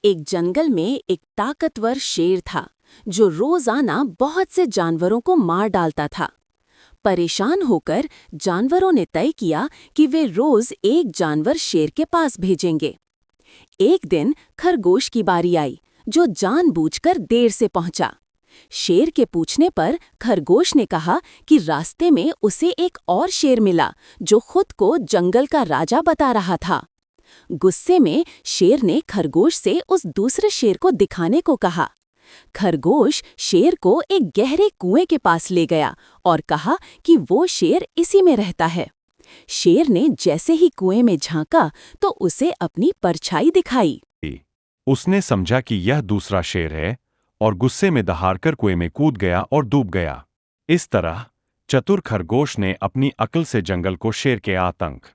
एक जंगल में एक ताकतवर शेर था जो रोजाना बहुत से जानवरों को मार डालता था। परेशान होकर जानवरों ने तय किया कि वे रोज एक जानवर शेर के पास भेजेंगे। एक दिन खरगोश की बारी आई, जो जानबूझकर देर से पहुंचा। शेर के पूछने पर खरगोश ने कहा कि रास्ते में उसे एक और शेर मिला जो खुद को जंगल का राजा बता रहा था। गुस्से में शेर ने खरगोश से उस दूसरे शेर को दिखाने को कहा। खरगोश शेर को एक गहरे कुएं के पास ले गया और कहा कि वो शेर इसी में रहता है। शेर ने जैसे ही कुएं में झांका तो उसे अपनी परछाई दिखाई। उसने समझा कि यह दूसरा शेर है और गुस्से में दहाड़कर कुएं में कूद गया और डूब गया। इस तरह चतुर खरगोश ने अपनी अक्ल से जंगल को शेर के आतंक